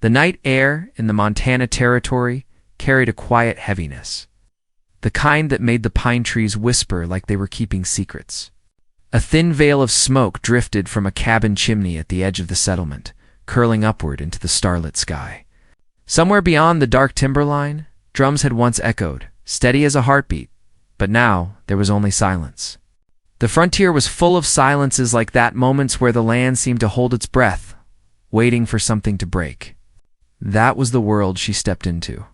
The night air in the Montana Territory carried a quiet heaviness, the kind that made the pine trees whisper like they were keeping secrets. A thin veil of smoke drifted from a cabin chimney at the edge of the settlement, curling upward into the starlit sky. Somewhere beyond the dark timberline, drums had once echoed, steady as a heartbeat, but now there was only silence. The frontier was full of silences like that, moments where the land seemed to hold its breath, waiting for something to break. That was the world she stepped into.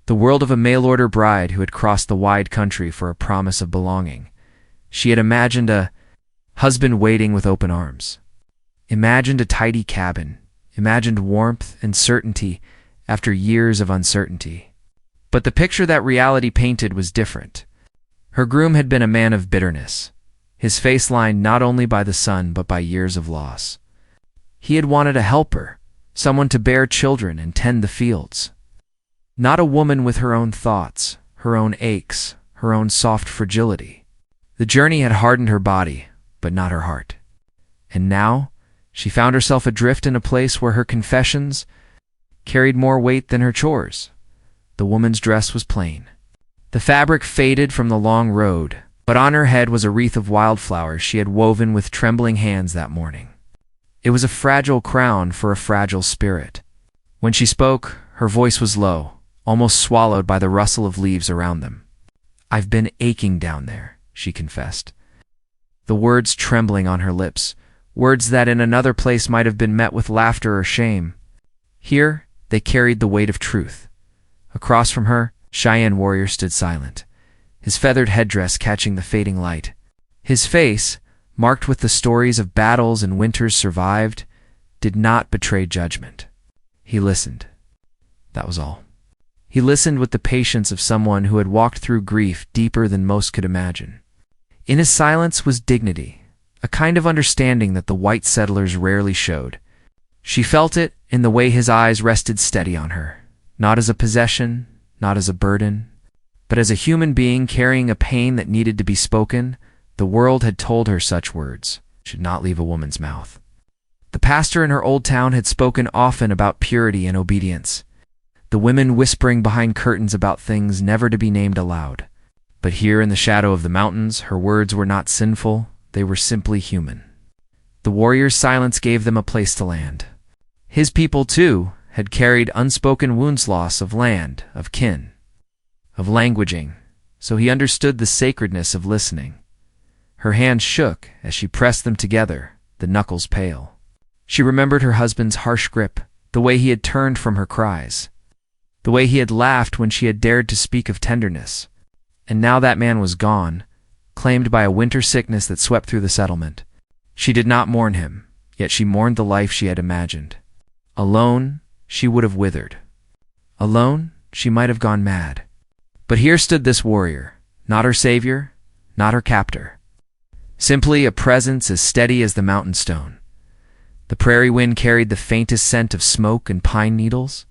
The world of a mail-order bride who had crossed the wide country for a promise of belonging. She had imagined a husband waiting with open arms. Imagined a tidy cabin. Imagined warmth and certainty after years of uncertainty. But the picture that reality painted was different. Her groom had been a man of bitterness, his face lined not only by the sun but by years of loss. He had wanted a helper, someone to bear children and tend the fields. Not a woman with her own thoughts, her own aches, her own soft fragility. The journey had hardened her body, but not her heart. And now, she found herself adrift in a place where her confessions carried more weight than her chores. The woman's dress was plain. The fabric faded from the long road, but on her head was a wreath of wildflowers she had woven with trembling hands that morning. It was a fragile crown for a fragile spirit. When she spoke, her voice was low, almost swallowed by the rustle of leaves around them. "I've been aching down there," she confessed. The words trembling on her lips, words that in another place might have been met with laughter or shame. Here, they carried the weight of truth. Across from her, Cheyenne warrior stood silent, his feathered headdress catching the fading light. His face, marked with the stories of battles and winters survived, did not betray judgment. He listened. That was all. He listened with the patience of someone who had walked through grief deeper than most could imagine. In his silence was dignity, a kind of understanding that the white settlers rarely showed. She felt it in the way his eyes rested steady on her, not as a possession, not as a burden, but as a human being carrying a pain that needed to be spoken. The world had told her such words should not leave a woman's mouth. The pastor in her old town had spoken often about purity and obedience, the women whispering behind curtains about things never to be named aloud. But here in the shadow of the mountains, her words were not sinful, they were simply human. The warrior's silence gave them a place to land. His people, too, had carried unspoken wounds, loss of land, of kin, of languaging, so he understood the sacredness of listening. Her hands shook as she pressed them together, the knuckles pale. She remembered her husband's harsh grip, the way he had turned from her cries, the way he had laughed when she had dared to speak of tenderness. And now that man was gone, claimed by a winter sickness that swept through the settlement. She did not mourn him, yet she mourned the life she had imagined. Alone, she would have withered. Alone, she might have gone mad. But here stood this warrior, not her savior, not her captor. Simply a presence as steady as the mountain stone. The prairie wind carried the faintest scent of smoke and pine needles.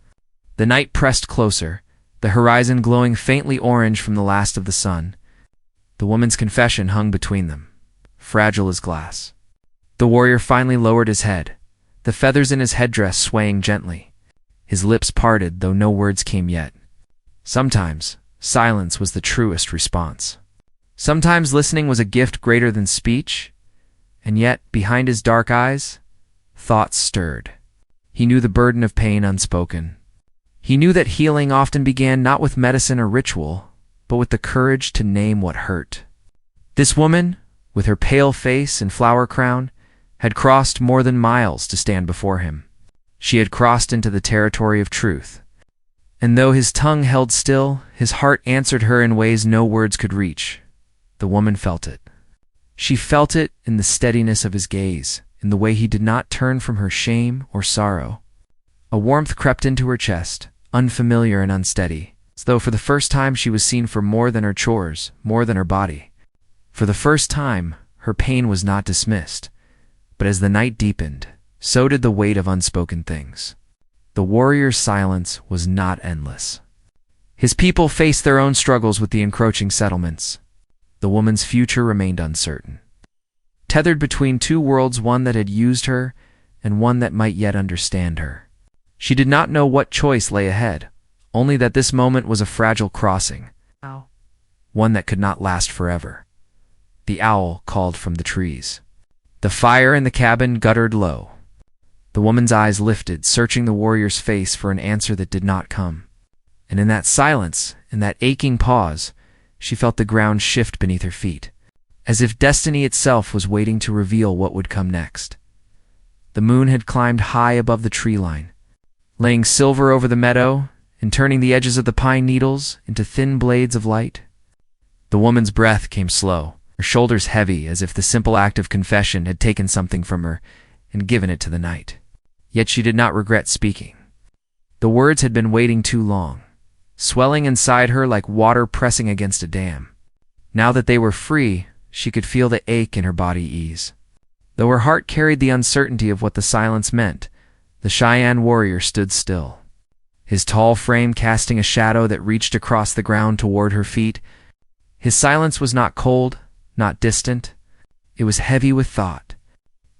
The night pressed closer, the horizon glowing faintly orange from the last of the sun. The woman's confession hung between them, fragile as glass. The warrior finally lowered his head, the feathers in his headdress swaying gently. His lips parted, though no words came yet. Sometimes, silence was the truest response. Sometimes listening was a gift greater than speech, and yet, behind his dark eyes, thoughts stirred. He knew the burden of pain unspoken. He knew that healing often began not with medicine or ritual, but with the courage to name what hurt. This woman, with her pale face and flower crown, had crossed more than miles to stand before him. She had crossed into the territory of truth. And though his tongue held still, his heart answered her in ways no words could reach. The woman felt it. She felt it in the steadiness of his gaze, in the way he did not turn from her shame or sorrow. A warmth crept into her chest, unfamiliar and unsteady, as though for the first time she was seen for more than her chores, more than her body. For the first time, her pain was not dismissed. But as the night deepened, so did the weight of unspoken things. The warrior's silence was not endless. His people faced their own struggles with the encroaching settlements. The woman's future remained uncertain. Tethered between two worlds, one that had used her and one that might yet understand her. She did not know what choice lay ahead, only that this moment was a fragile crossing, one that could not last forever. The owl called from the trees. The fire in the cabin guttered low. The woman's eyes lifted, searching the warrior's face for an answer that did not come. And in that silence, in that aching pause, she felt the ground shift beneath her feet, as if destiny itself was waiting to reveal what would come next. The moon had climbed high above the tree line, laying silver over the meadow and turning the edges of the pine needles into thin blades of light. The woman's breath came slow, her shoulders heavy, as if the simple act of confession had taken something from her and given it to the night. Yet she did not regret speaking. The words had been waiting too long, swelling inside her like water pressing against a dam. Now that they were free, she could feel the ache in her body ease. Though her heart carried the uncertainty of what the silence meant, the Cheyenne warrior stood still, his tall frame casting a shadow that reached across the ground toward her feet. His silence was not cold, not distant. It was heavy with thought.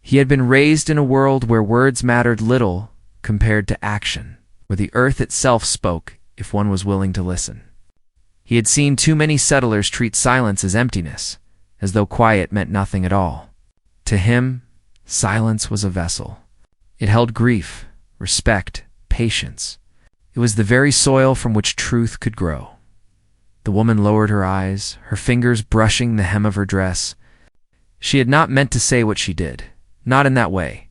He had been raised in a world where words mattered little compared to action, where the earth itself spoke if one was willing to listen. He had seen too many settlers treat silence as emptiness, as though quiet meant nothing at all. To him, silence was a vessel. It held grief, respect, patience. It was the very soil from which truth could grow. The woman lowered her eyes, her fingers brushing the hem of her dress. She had not meant to say what she did, not in that way,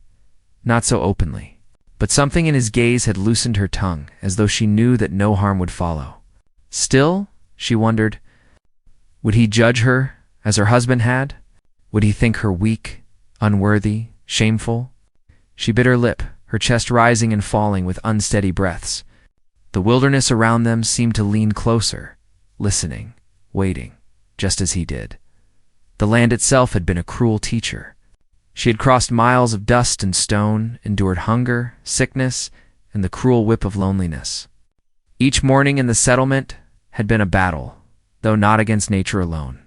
not so openly. But something in his gaze had loosened her tongue, as though she knew that no harm would follow. Still, she wondered, would he judge her as her husband had? Would he think her weak, unworthy, shameful? She bit her lip, her chest rising and falling with unsteady breaths. The wilderness around them seemed to lean closer, listening, waiting, just as he did. The land itself had been a cruel teacher. She had crossed miles of dust and stone, endured hunger, sickness, and the cruel whip of loneliness. Each morning in the settlement had been a battle, though not against nature alone.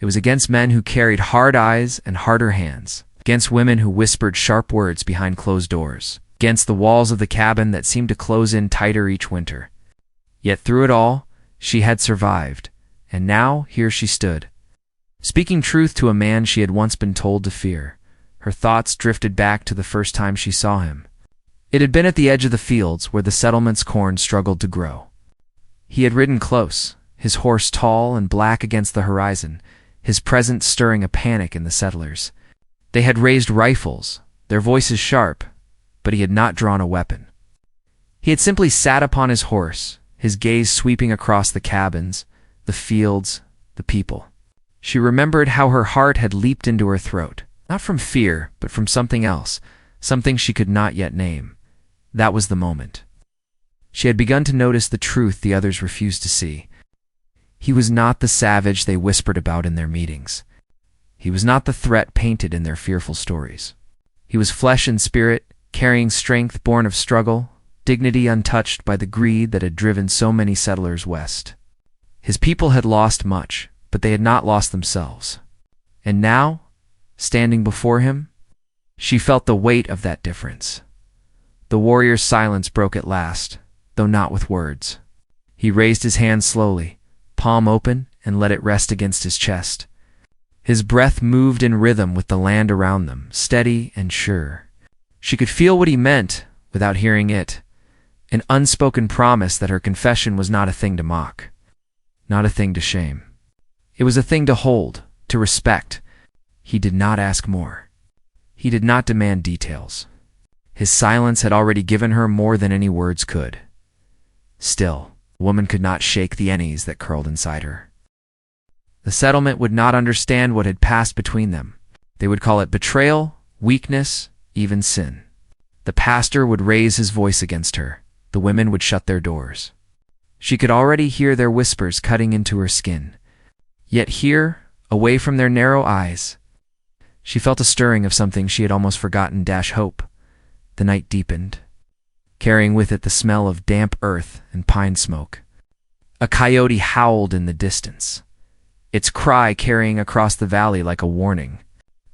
It was against men who carried hard eyes and harder hands, against women who whispered sharp words behind closed doors, against the walls of the cabin that seemed to close in tighter each winter. Yet through it all, she had survived, and now here she stood, speaking truth to a man she had once been told to fear. Her thoughts drifted back to the first time she saw him. It had been at the edge of the fields where the settlement's corn struggled to grow. He had ridden close, his horse tall and black against the horizon, his presence stirring a panic in the settlers. They had raised rifles, their voices sharp, but he had not drawn a weapon. He had simply sat upon his horse, his gaze sweeping across the cabins, the fields, the people. She remembered how her heart had leaped into her throat, not from fear, but from something else, something she could not yet name. That was the moment. She had begun to notice the truth the others refused to see. He was not the savage they whispered about in their meetings. He was not the threat painted in their fearful stories. He was flesh and spirit, carrying strength born of struggle, dignity untouched by the greed that had driven so many settlers west. His people had lost much, but they had not lost themselves. And now, standing before him, she felt the weight of that difference. The warrior's silence broke at last, though not with words. He raised his hand slowly, palm open, and let it rest against his chest. His breath moved in rhythm with the land around them, steady and sure. She could feel what he meant without hearing it, an unspoken promise that her confession was not a thing to mock, not a thing to shame. It was a thing to hold, to respect. He did not ask more. He did not demand details. His silence had already given her more than any words could. Still, the woman could not shake the unease that curled inside her. The settlement would not understand what had passed between them. They would call it betrayal, weakness, even sin. The pastor would raise his voice against her. The women would shut their doors. She could already hear their whispers cutting into her skin. Yet here, away from their narrow eyes, she felt a stirring of something she had almost forgotten — hope. The night deepened, carrying with it the smell of damp earth and pine smoke. A coyote howled in the distance, its cry carrying across the valley like a warning.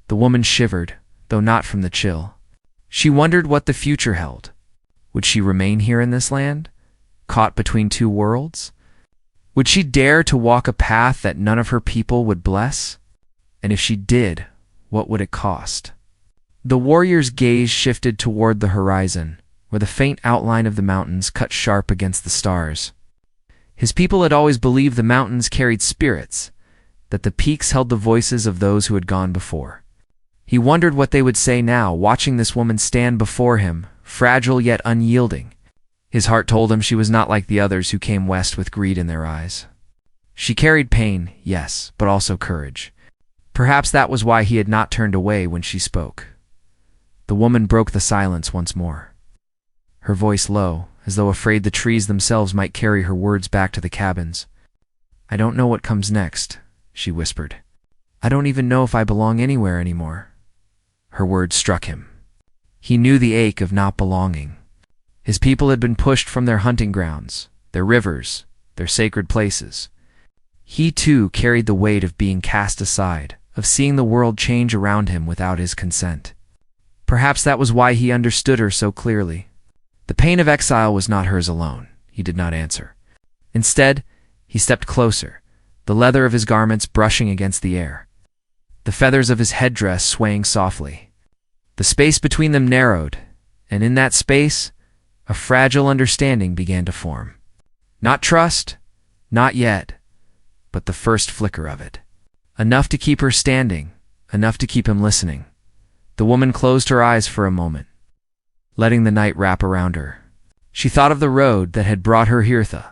The woman shivered, though not from the chill. She wondered what the future held, Would she remain here in this land, caught between two worlds? Would she dare to walk a path that none of her people would bless? And if she did, what would it cost? The warrior's gaze shifted toward the horizon, where the faint outline of the mountains cut sharp against the stars. His people had always believed the mountains carried spirits, that the peaks held the voices of those who had gone before. He wondered what they would say now, watching this woman stand before him, fragile yet unyielding. His heart told him she was not like the others who came west with greed in their eyes. She carried pain, yes, but also courage. Perhaps that was why he had not turned away when she spoke. The woman broke the silence once more. Her voice low, as though afraid the trees themselves might carry her words back to the cabins. "I don't know what comes next," she whispered. "I don't even know if I belong anywhere anymore." Her words struck him. He knew the ache of not belonging. His people had been pushed from their hunting grounds, their rivers, their sacred places. He too carried the weight of being cast aside, of seeing the world change around him without his consent. Perhaps that was why he understood her so clearly. The pain of exile was not hers alone. He did not answer. Instead, he stepped closer, the leather of his garments brushing against the air, the feathers of his headdress swaying softly. The space between them narrowed, and in that space, a fragile understanding began to form. Not trust, not yet, but the first flicker of it. Enough to keep her standing, enough to keep him listening. The woman closed her eyes for a moment, letting the night wrap around her. She thought of the road that had brought her here, the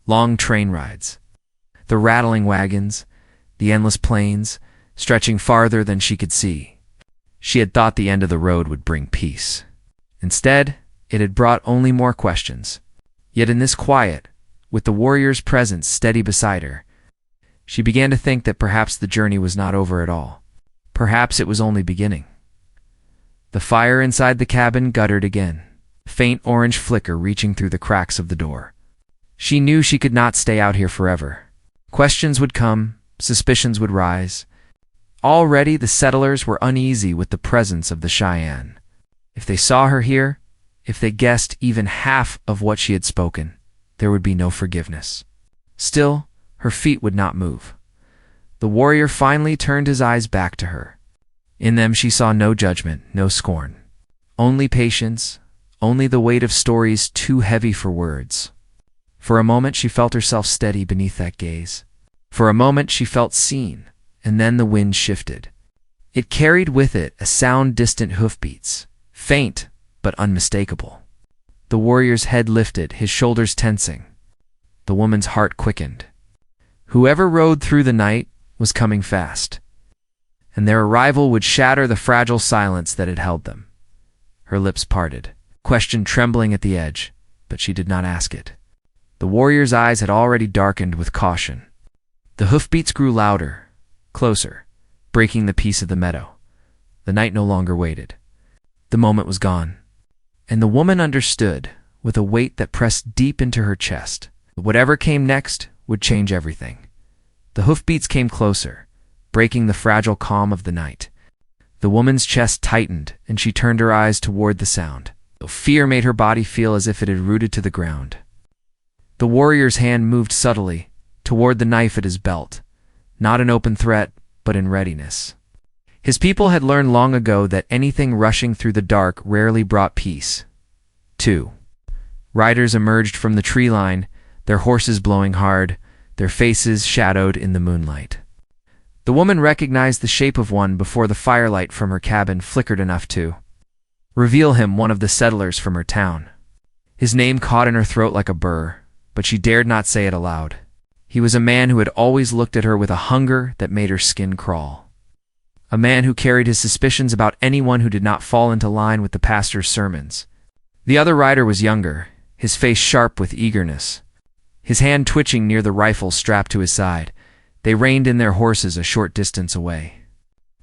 long train rides, the rattling wagons, the endless plains, stretching farther than she could see. She had thought the end of the road would bring peace. Instead, it had brought only more questions. Yet in this quiet, with the warrior's presence steady beside her, she began to think that perhaps the journey was not over at all. Perhaps it was only beginning. The fire inside the cabin guttered again, a faint orange flicker reaching through the cracks of the door. She knew she could not stay out here forever. Questions would come, suspicions would rise. Already the settlers were uneasy with the presence of the Cheyenne. If they saw her here, if they guessed even half of what she had spoken, there would be no forgiveness. Still, her feet would not move. The warrior finally turned his eyes back to her. In them she saw no judgment, no scorn. Only patience, only the weight of stories too heavy for words. For a moment she felt herself steady beneath that gaze. For a moment she felt seen, and then the wind shifted. It carried with it a sound distant hoofbeats, faint but unmistakable. The warrior's head lifted, his shoulders tensing. The woman's heart quickened. Whoever rode through the night was coming fast, and their arrival would shatter the fragile silence that had held them. Her lips parted, question trembling at the edge, but she did not ask it. The warrior's eyes had already darkened with caution. The hoofbeats grew louder, closer, breaking the peace of the meadow. The night no longer waited. The moment was gone, and the woman understood with a weight that pressed deep into her chest. Whatever came next would change everything. The hoofbeats came closer, breaking the fragile calm of the night. The woman's chest tightened, and she turned her eyes toward the sound. Fear made her body feel as if it had rooted to the ground. The warrior's hand moved subtly toward the knife at his belt, not in open threat, but in readiness. His people had learned long ago that anything rushing through the dark rarely brought peace. 2. Riders emerged from the tree line, their horses blowing hard, their faces shadowed in the moonlight. The woman recognized the shape of one before the firelight from her cabin flickered enough to reveal him one of the settlers from her town. His name caught in her throat like a burr, but she dared not say it aloud. He was a man who had always looked at her with a hunger that made her skin crawl. A man who carried his suspicions about anyone who did not fall into line with the pastor's sermons. The other rider was younger, his face sharp with eagerness, his hand twitching near the rifle strapped to his side. They reined in their horses a short distance away,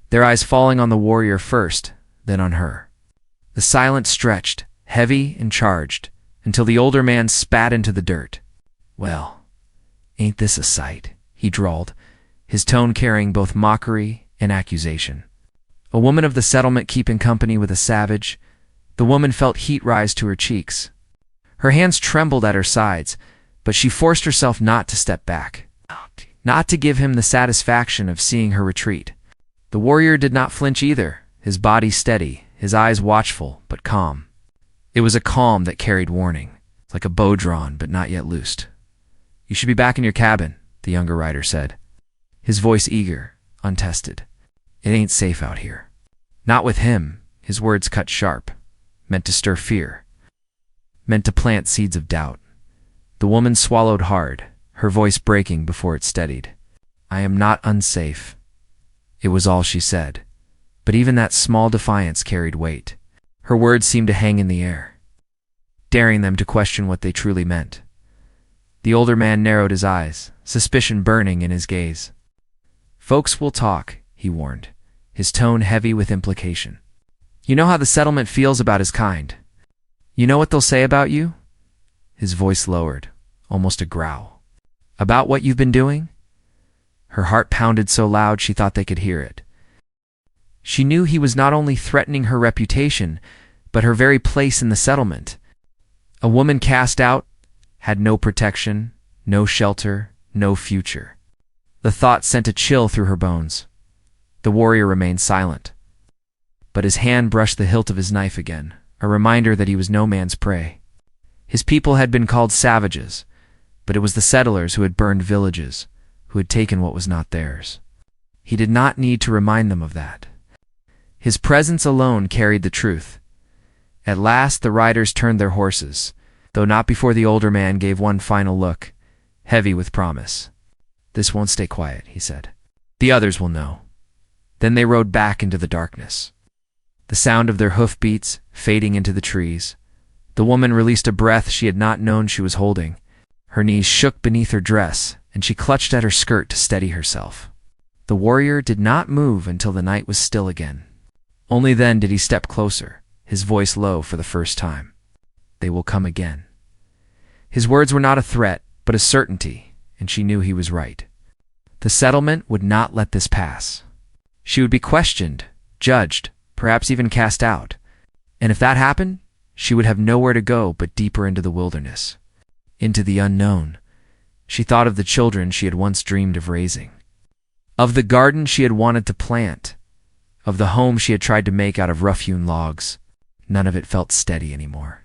their eyes falling on the warrior first, then on her. The silence stretched, heavy and charged, until the older man spat into the dirt. "Well, ain't this a sight?" he drawled, his tone carrying both mockery and accusation. A woman of the settlement keeping company with a savage. The woman felt heat rise to her cheeks, Her hands trembled at her sides, but she forced herself not to step back, not to give him the satisfaction of seeing her retreat. The warrior did not flinch either, his body steady, his eyes watchful but calm. It was a calm that carried warning, like a bow drawn but not yet loosed. "You should be back in your cabin," the younger rider said, his voice eager, untested. "It ain't safe out here." Not with him. His words cut sharp, meant to stir fear, meant to plant seeds of doubt. The woman swallowed hard, her voice breaking before it steadied. "I am not unsafe." It was all she said, but even that small defiance carried weight. Her words seemed to hang in the air, daring them to question what they truly meant. The older man narrowed his eyes, suspicion burning in his gaze. "Folks will talk," he warned, his tone heavy with implication. "You know how the settlement feels about his kind. You know what they'll say about you?" His voice lowered, almost a growl. "About what you've been doing?" Her heart pounded so loud she thought they could hear it. She knew he was not only threatening her reputation, but her very place in the settlement. A woman cast out had no protection, no shelter, no future. The thought sent a chill through her bones. The warrior remained silent, but his hand brushed the hilt of his knife again, a reminder that he was no man's prey. His people had been called savages, but it was the settlers who had burned villages, who had taken what was not theirs. He did not need to remind them of that. His presence alone carried the truth. At last the riders turned their horses, though not before the older man gave one final look, heavy with promise. "This won't stay quiet," he said. "The others will know." Then they rode back into the darkness, the sound of their hoofbeats fading into the trees. The woman released a breath she had not known she was holding. Her knees shook beneath her dress, and she clutched at her skirt to steady herself. The warrior did not move until the night was still again. Only then did he step closer, his voice low for the first time. "They will come again." His words were not a threat, but a certainty, and she knew he was right. The settlement would not let this pass. She would be questioned, judged, perhaps even cast out. And if that happened, she would have nowhere to go but deeper into the wilderness, into the unknown. She thought of the children she had once dreamed of raising, of the garden she had wanted to plant, of the home she had tried to make out of rough-hewn logs. None of it felt steady anymore.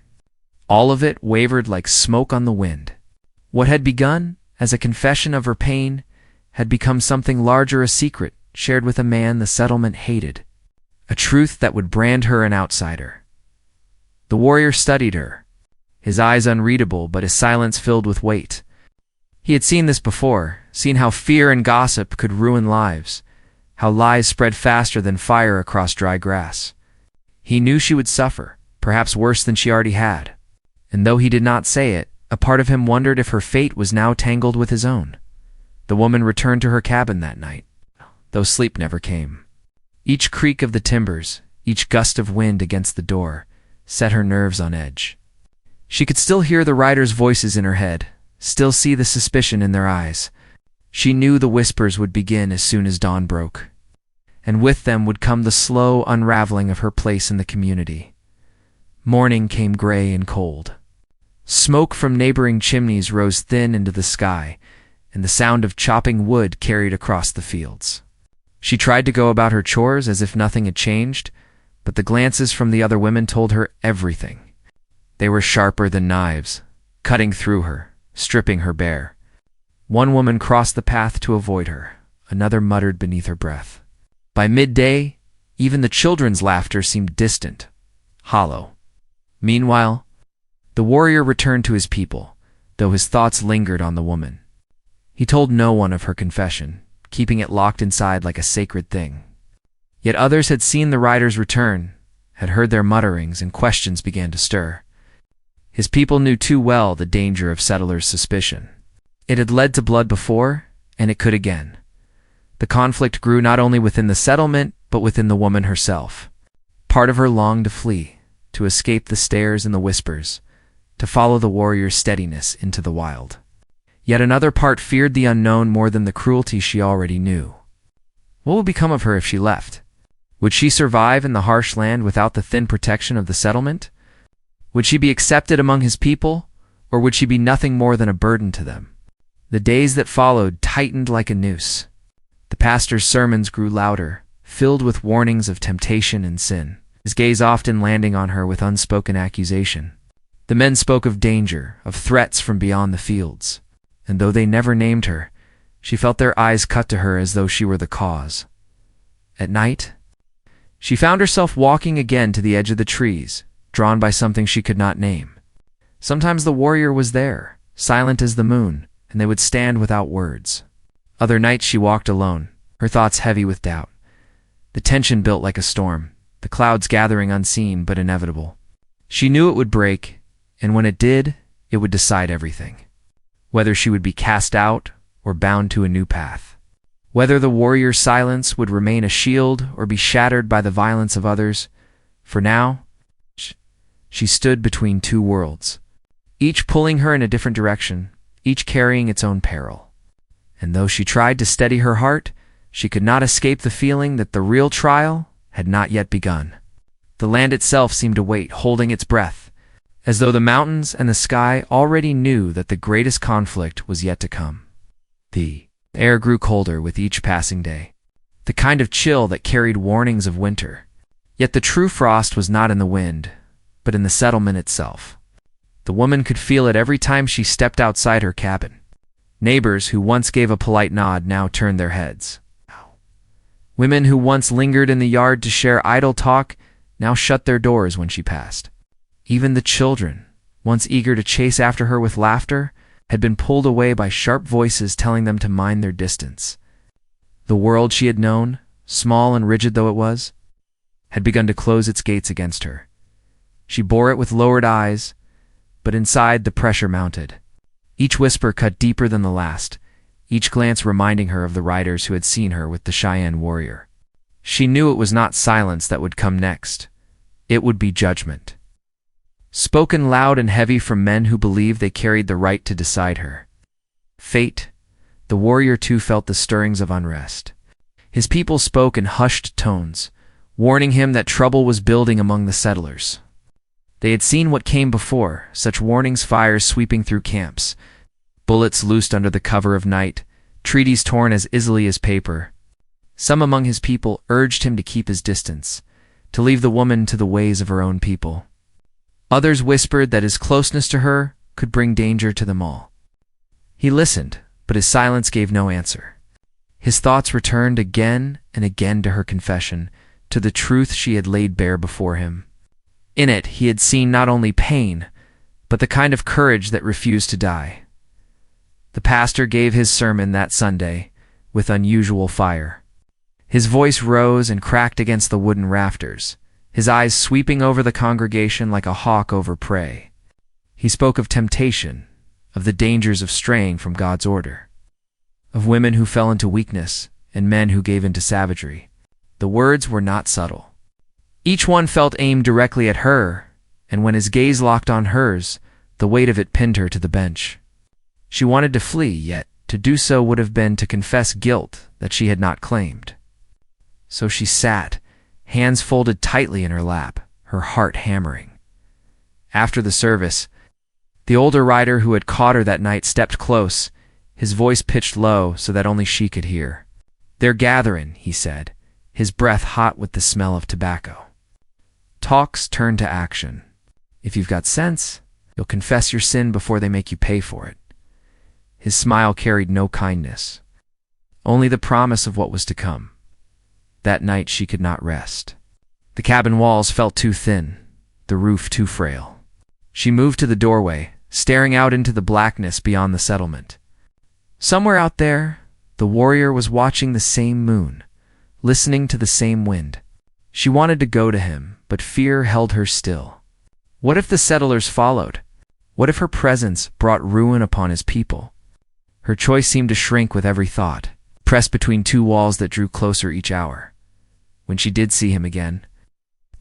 All of it wavered like smoke on the wind. What had begun as a confession of her pain had become something larger, a secret shared with a man the settlement hated, a truth that would brand her an outsider. The warrior studied her, his eyes unreadable but his silence filled with weight. He had seen this before, seen how fear and gossip could ruin lives, how lies spread faster than fire across dry grass. He knew she would suffer, perhaps worse than she already had. And though he did not say it, a part of him wondered if her fate was now tangled with his own. The woman returned to her cabin that night, though sleep never came. Each creak of the timbers, each gust of wind against the door, set her nerves on edge. She could still hear the riders' voices in her head, still see the suspicion in their eyes. She knew the whispers would begin as soon as dawn broke, and with them would come the slow unraveling of her place in the community. Morning came gray and cold. Smoke from neighboring chimneys rose thin into the sky, and the sound of chopping wood carried across the fields. She tried to go about her chores as if nothing had changed, but the glances from the other women told her everything. They were sharper than knives, cutting through her, stripping her bare. One woman crossed the path to avoid her, another muttered beneath her breath. By midday, even the children's laughter seemed distant, hollow. Meanwhile, the warrior returned to his people, though his thoughts lingered on the woman. He told no one of her confession, keeping it locked inside like a sacred thing. Yet others had seen the riders return, had heard their mutterings, and questions began to stir. His people knew too well the danger of settlers' suspicion. It had led to blood before, and it could again. The conflict grew not only within the settlement, but within the woman herself. Part of her longed to flee, to escape the stares and the whispers, to follow the warrior's steadiness into the wild. Yet another part feared the unknown more than the cruelty she already knew. What would become of her if she left? Would she survive in the harsh land without the thin protection of the settlement? Would she be accepted among his people, or would she be nothing more than a burden to them? The days that followed tightened like a noose. The pastor's sermons grew louder, filled with warnings of temptation and sin, his gaze often landing on her with unspoken accusation. The men spoke of danger, of threats from beyond the fields, and though they never named her, she felt their eyes cut to her as though she were the cause. At night, she found herself walking again to the edge of the trees, drawn by something she could not name. Sometimes the warrior was there, silent as the moon, and they would stand without words. Other nights she walked alone, her thoughts heavy with doubt. The tension built like a storm, the clouds gathering unseen but inevitable. She knew it would break, and when it did, it would decide everything. Whether she would be cast out or bound to a new path. Whether the warrior's silence would remain a shield or be shattered by the violence of others. For now, she stood between two worlds, each pulling her in a different direction, each carrying its own peril. And though she tried to steady her heart, she could not escape the feeling that the real trial had not yet begun. The land itself seemed to wait, holding its breath, as though the mountains and the sky already knew that the greatest conflict was yet to come. The air grew colder with each passing day, the kind of chill that carried warnings of winter. Yet the true frost was not in the wind, but in the settlement itself. The woman could feel it every time she stepped outside her cabin. Neighbors who once gave a polite nod now turned their heads. Women who once lingered in the yard to share idle talk now shut their doors when she passed. Even the children, once eager to chase after her with laughter, had been pulled away by sharp voices telling them to mind their distance. The world she had known, small and rigid though it was, had begun to close its gates against her. She bore it with lowered eyes, but inside the pressure mounted. Each whisper cut deeper than the last, each glance reminding her of the riders who had seen her with the Cheyenne warrior. She knew it was not silence that would come next. It would be judgment. Spoken loud and heavy from men who believed they carried the right to decide her. Fate. The warrior too felt the stirrings of unrest. His people spoke in hushed tones, warning him that trouble was building among the settlers. They had seen what came before, such warnings, fires sweeping through camps, bullets loosed under the cover of night, treaties torn as easily as paper. Some among his people urged him to keep his distance, to leave the woman to the ways of her own people. Others whispered that his closeness to her could bring danger to them all. He listened, but his silence gave no answer. His thoughts returned again and again to her confession, to the truth she had laid bare before him. In it he had seen not only pain, but the kind of courage that refused to die. The pastor gave his sermon that Sunday with unusual fire. His voice rose and cracked against the wooden rafters, his eyes sweeping over the congregation like a hawk over prey. He spoke of temptation, of the dangers of straying from God's order, of women who fell into weakness and men who gave into savagery. The words were not subtle. Each one felt aimed directly at her, and when his gaze locked on hers, the weight of it pinned her to the bench. She wanted to flee, yet to do so would have been to confess guilt that she had not claimed. So she sat, hands folded tightly in her lap, her heart hammering. After the service, the older rider who had caught her that night stepped close, his voice pitched low so that only she could hear. "They're gathering," he said, his breath hot with the smell of tobacco. Talks turn to action. If you've got sense, you'll confess your sin before they make you pay for it. His smile carried no kindness, only the promise of what was to come. That night she could not rest. The cabin walls felt too thin, the roof too frail. She moved to the doorway, staring out into the blackness beyond the settlement. Somewhere out there, the warrior was watching the same moon, listening to the same wind. She wanted to go to him, but fear held her still. What if the settlers followed? What if her presence brought ruin upon his people? Her choice seemed to shrink with every thought, pressed between two walls that drew closer each hour. When she did see him again,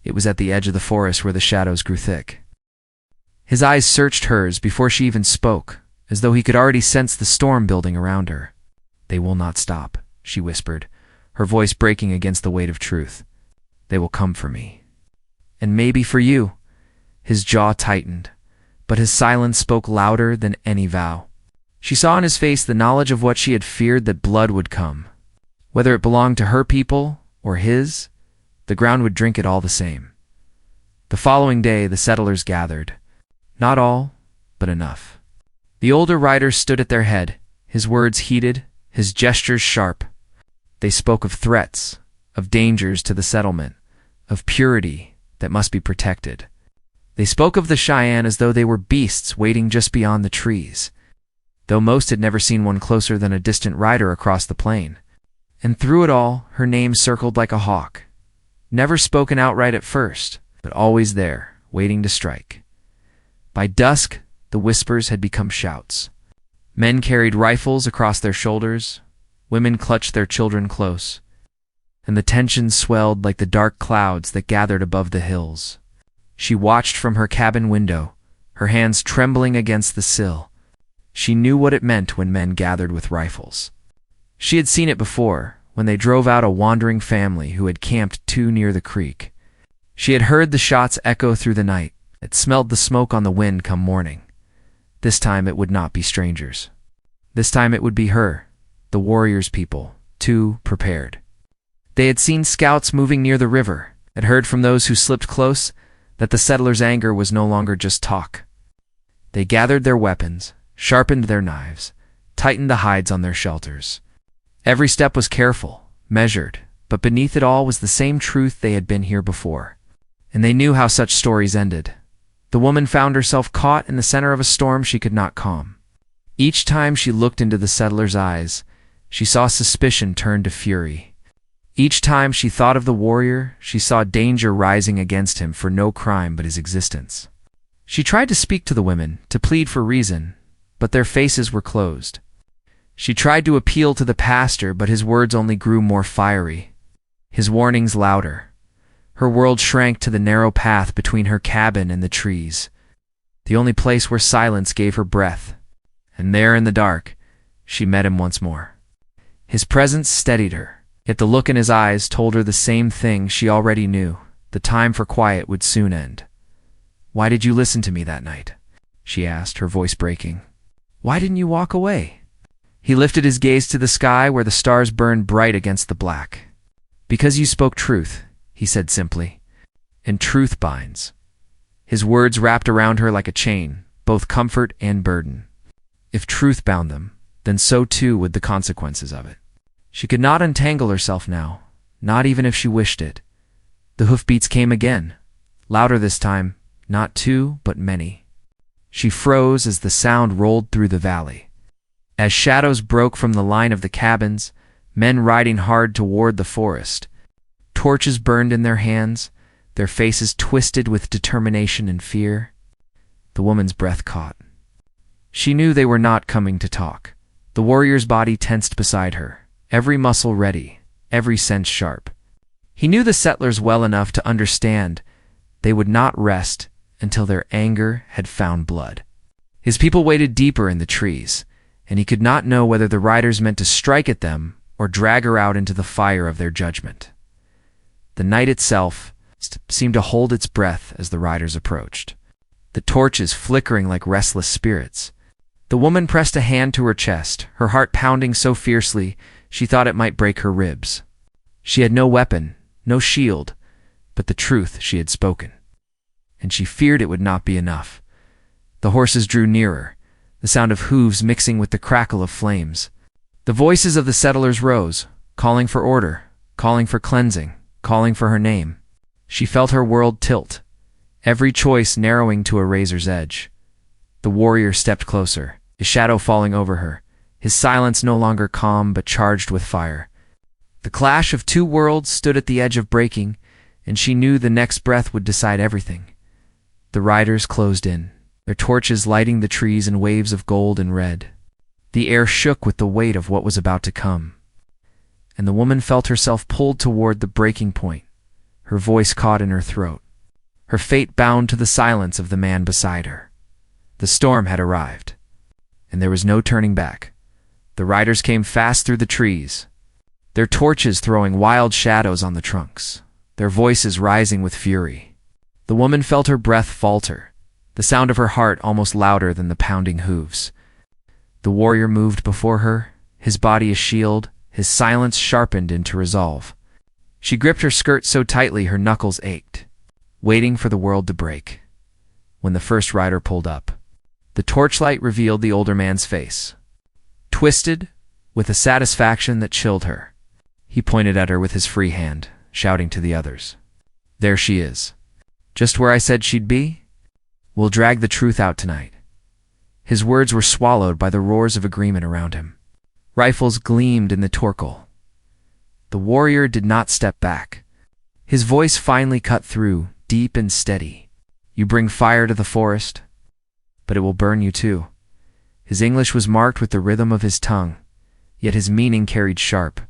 it was at the edge of the forest where the shadows grew thick. His eyes searched hers before she even spoke, as though he could already sense the storm building around her. "They will not stop," she whispered, her voice breaking against the weight of truth. "They will come for me. And maybe for you. His jaw tightened, but his silence spoke louder than any vow. She saw in his face the knowledge of what she had feared, that blood would come. Whether it belonged to her people or his, the ground would drink it all the same. The following day the settlers gathered. Not all, but enough. The older riders stood at their head, his words heated, his gestures sharp. They spoke of threats, of dangers to the settlement, of purity that must be protected. They spoke of the Cheyenne as though they were beasts waiting just beyond the trees, though most had never seen one closer than a distant rider across the plain. And through it all, her name circled like a hawk, never spoken outright at first, but always there, waiting to strike. By dusk, the whispers had become shouts. Men carried rifles across their shoulders, women clutched their children close, and the tension swelled like the dark clouds that gathered above the hills. She watched from her cabin window, her hands trembling against the sill. She knew what it meant when men gathered with rifles. She had seen it before, when they drove out a wandering family who had camped too near the creek. She had heard the shots echo through the night, had smelled the smoke on the wind come morning. This time it would not be strangers. This time it would be her, the warriors' people, too prepared. They had seen scouts moving near the river, had heard from those who slipped close that the settlers' anger was no longer just talk. They gathered their weapons, sharpened their knives, tightened the hides on their shelters. Every step was careful, measured, but beneath it all was the same truth: they had been here before. And they knew how such stories ended. The woman found herself caught in the center of a storm she could not calm. Each time she looked into the settlers' eyes, she saw suspicion turn to fury. Each time she thought of the warrior, she saw danger rising against him for no crime but his existence. She tried to speak to the women, to plead for reason, but their faces were closed. She tried to appeal to the pastor, but his words only grew more fiery, his warnings louder. Her world shrank to the narrow path between her cabin and the trees, the only place where silence gave her breath. And there in the dark, she met him once more. His presence steadied her, yet the look in his eyes told her the same thing she already knew: the time for quiet would soon end. "Why did you listen to me that night?" she asked, her voice breaking. "Why didn't you walk away?" He lifted his gaze to the sky where the stars burned bright against the black. "Because you spoke truth," he said simply, "and truth binds." His words wrapped around her like a chain, both comfort and burden. If truth bound them, then so too would the consequences of it. She could not untangle herself now, not even if she wished it. The hoofbeats came again, louder this time, not two, but many. She froze as the sound rolled through the valley. As shadows broke from the line of the cabins, men riding hard toward the forest. Torches burned in their hands, their faces twisted with determination and fear. The woman's breath caught. She knew they were not coming to talk. The warrior's body tensed beside her, every muscle ready, every sense sharp. He knew the settlers well enough to understand they would not rest until their anger had found blood. His people waited deeper in the trees, and he could not know whether the riders meant to strike at them or drag her out into the fire of their judgment. The night itself seemed to hold its breath as the riders approached, the torches flickering like restless spirits. The woman pressed a hand to her chest, her heart pounding so fiercely she thought it might break her ribs. She had no weapon, no shield, but the truth she had spoken. And she feared it would not be enough. The horses drew nearer, the sound of hooves mixing with the crackle of flames. The voices of the settlers rose, calling for order, calling for cleansing, calling for her name. She felt her world tilt, every choice narrowing to a razor's edge. The warrior stepped closer, his shadow falling over her, his silence no longer calm but charged with fire. The clash of two worlds stood at the edge of breaking, and she knew the next breath would decide everything. The riders closed in, their torches lighting the trees in waves of gold and red. The air shook with the weight of what was about to come, and the woman felt herself pulled toward the breaking point, her voice caught in her throat, her fate bound to the silence of the man beside her. The storm had arrived, and there was no turning back. The riders came fast through the trees, their torches throwing wild shadows on the trunks, their voices rising with fury. The woman felt her breath falter, the sound of her heart almost louder than the pounding hooves. The warrior moved before her, his body a shield, his silence sharpened into resolve. She gripped her skirt so tightly her knuckles ached, waiting for the world to break. When the first rider pulled up, the torchlight revealed the older man's face, twisted with a satisfaction that chilled her. He pointed at her with his free hand, shouting to the others, "There she is. Just where I said she'd be? We'll drag the truth out tonight." His words were swallowed by the roars of agreement around him. Rifles gleamed in the torkel. The warrior did not step back. His voice finally cut through, deep and steady. "You bring fire to the forest, but it will burn you too." His English was marked with the rhythm of his tongue, yet his meaning carried sharp.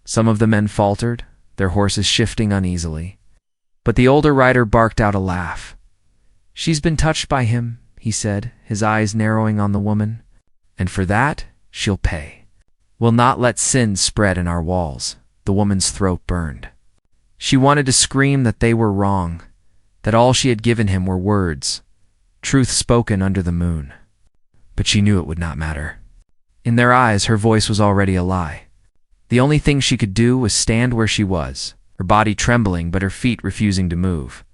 Some of the men faltered, their horses shifting uneasily. But the older rider barked out a laugh. "She's been touched by him," he said, his eyes narrowing on the woman, "and for that she'll pay. We'll not let sin spread in our walls." The woman's throat burned. She wanted to scream that they were wrong, that all she had given him were words, truth spoken under the moon. But she knew it would not matter. In their eyes, her voice was already a lie. The only thing she could do was stand where she was, her body trembling but her feet refusing to move.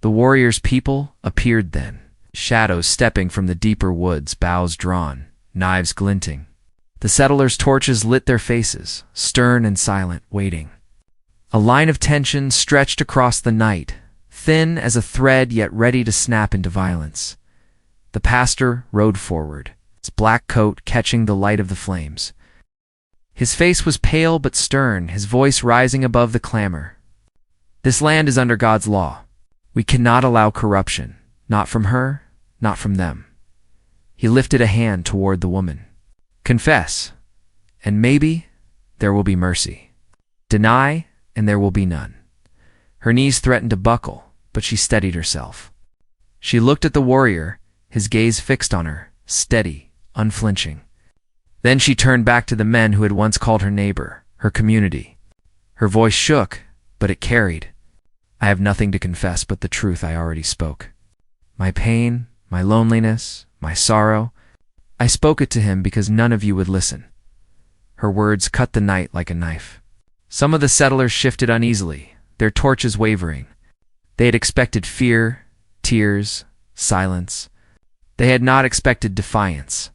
The warrior's people appeared then, shadows stepping from the deeper woods, bows drawn, knives glinting. The settlers' torches lit their faces, stern and silent, waiting. A line of tension stretched across the night, thin as a thread yet ready to snap into violence. The pastor rode forward, his black coat catching the light of the flames. His face was pale but stern, his voice rising above the clamor. "This land is under God's law. We cannot allow corruption, not from her, not from them." He lifted a hand toward the woman. "Confess, and maybe there will be mercy. Deny, and there will be none." Her knees threatened to buckle, but she steadied herself. She looked at the warrior, his gaze fixed on her, steady, unflinching. Then she turned back to the men who had once called her neighbor, her community. Her voice shook, but it carried. "I have nothing to confess but the truth I already spoke. My pain, my loneliness, my sorrow, I spoke it to him because none of you would listen." Her words cut the night like a knife. Some of the settlers shifted uneasily, their torches wavering. They had expected fear, tears, silence. They had not expected defiance.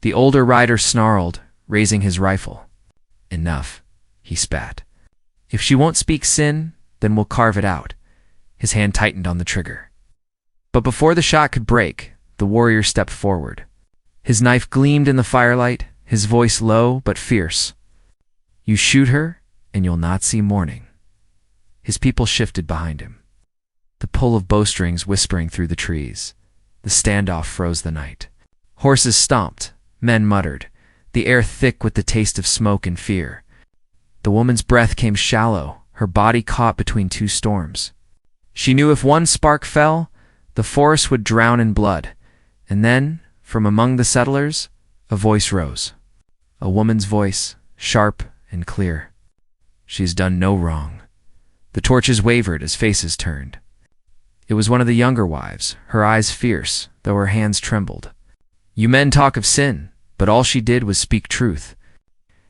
The older rider snarled, raising his rifle. "Enough," he spat. "If she won't speak sin, then we'll carve it out." His hand tightened on the trigger. But before the shot could break, the warrior stepped forward. His knife gleamed in the firelight, his voice low but fierce. "You shoot her, and you'll not see morning." His people shifted behind him, the pull of bowstrings whispering through the trees. The standoff froze the night. Horses stomped, men muttered, the air thick with the taste of smoke and fear. The woman's breath came shallow, her body caught between two storms. She knew if one spark fell, the forest would drown in blood, and then, from among the settlers, a voice rose. A woman's voice, sharp and clear. "She's done no wrong." The torches wavered as faces turned. It was one of the younger wives, her eyes fierce, though her hands trembled. "You men talk of sin, but all she did was speak truth.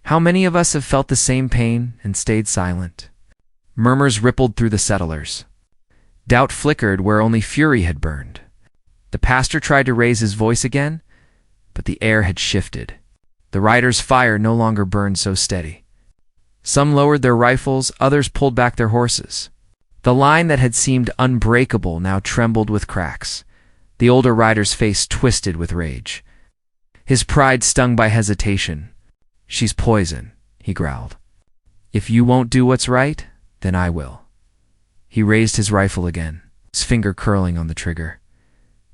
How many of us have felt the same pain and stayed silent?" Murmurs rippled through the settlers. Doubt flickered where only fury had burned. The pastor tried to raise his voice again, but the air had shifted. The rider's fire no longer burned so steady. Some lowered their rifles, others pulled back their horses. The line that had seemed unbreakable now trembled with cracks. The older rider's face twisted with rage. His pride stung by hesitation. "She's poison," he growled. "If you won't do what's right, then I will." He raised his rifle again, his finger curling on the trigger.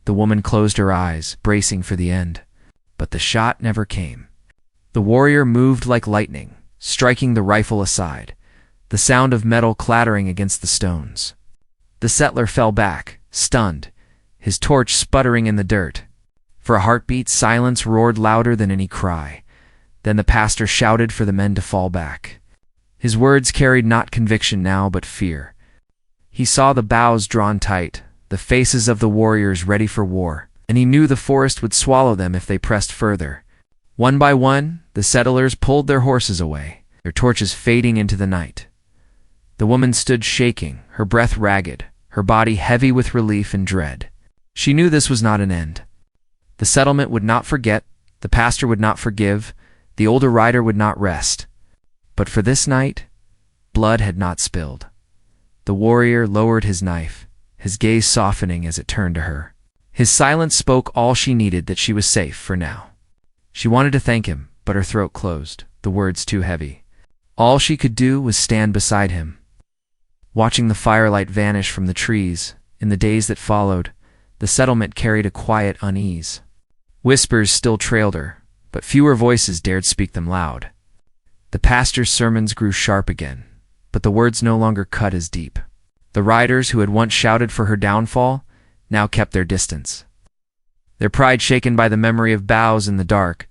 The woman closed her eyes, bracing for the end. But the shot never came. The warrior moved like lightning, striking the rifle aside, the sound of metal clattering against the stones. The settler fell back, stunned, his torch sputtering in the dirt. For a heartbeat, silence roared louder than any cry. Then the pastor shouted for the men to fall back. His words carried not conviction now, but fear. He saw the bows drawn tight, the faces of the warriors ready for war, and he knew the forest would swallow them if they pressed further. One by one, the settlers pulled their horses away, their torches fading into the night. The woman stood shaking, her breath ragged, her body heavy with relief and dread. She knew this was not an end. The settlement would not forget, the pastor would not forgive, the older rider would not rest. But for this night, blood had not spilled. The warrior lowered his knife, his gaze softening as it turned to her. His silence spoke all she needed, that she was safe for now. She wanted to thank him, but her throat closed, the words too heavy. All she could do was stand beside him. Watching the firelight vanish from the trees, in the days that followed, the settlement carried a quiet unease. Whispers still trailed her, but fewer voices dared speak them loud. The pastor's sermons grew sharp again, but the words no longer cut as deep. The riders who had once shouted for her downfall now kept their distance. Their pride shaken by the memory of bows in the dark,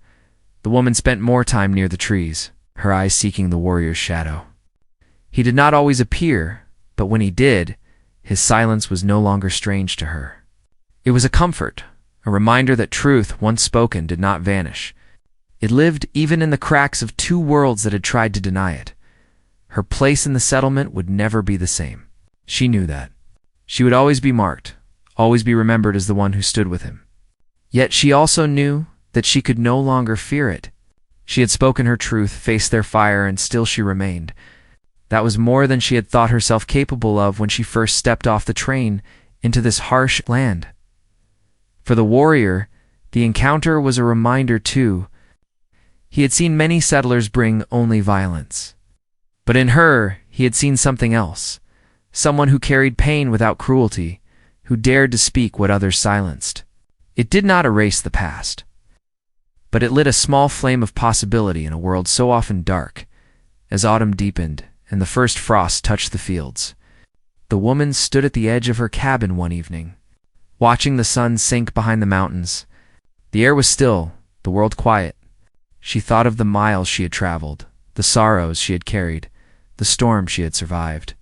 the woman spent more time near the trees, her eyes seeking the warrior's shadow. He did not always appear, but when he did, his silence was no longer strange to her. It was a comfort, a reminder that truth, once spoken, did not vanish. It lived even in the cracks of two worlds that had tried to deny it. Her place in the settlement would never be the same. She knew that. She would always be marked, always be remembered as the one who stood with him. Yet she also knew that she could no longer fear it. She had spoken her truth, faced their fire, and still she remained. That was more than she had thought herself capable of when she first stepped off the train into this harsh land. For the warrior, the encounter was a reminder too. He had seen many settlers bring only violence. But in her, he had seen something else. Someone who carried pain without cruelty, who dared to speak what others silenced. It did not erase the past, but it lit a small flame of possibility in a world so often dark. As autumn deepened and the first frost touched the fields, the woman stood at the edge of her cabin one evening, watching the sun sink behind the mountains. The air was still, the world quiet. She thought of the miles she had traveled, the sorrows she had carried, the storm she had survived.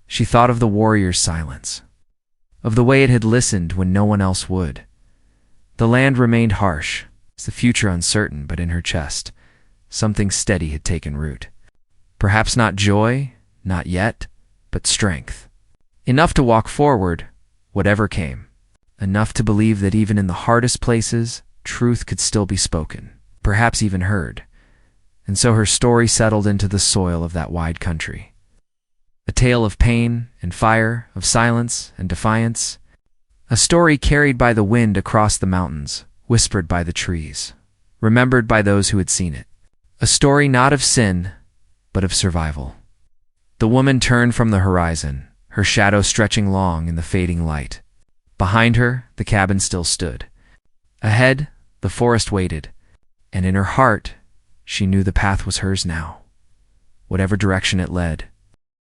She thought of the warrior's silence, of the way it had listened when no one else would. The land remained harsh, the future uncertain, but in her chest, something steady had taken root. Perhaps not joy, not yet, but strength. Enough to walk forward, whatever came. Enough to believe that even in the hardest places, truth could still be spoken, perhaps even heard. And so her story settled into the soil of that wide country. A tale of pain and fire, of silence and defiance. A story carried by the wind across the mountains, whispered by the trees, remembered by those who had seen it. A story not of sin, but of survival. The woman turned from the horizon, her shadow stretching long in the fading light. Behind her, the cabin still stood. Ahead, the forest waited, and in her heart, she knew the path was hers now. Whatever direction it led,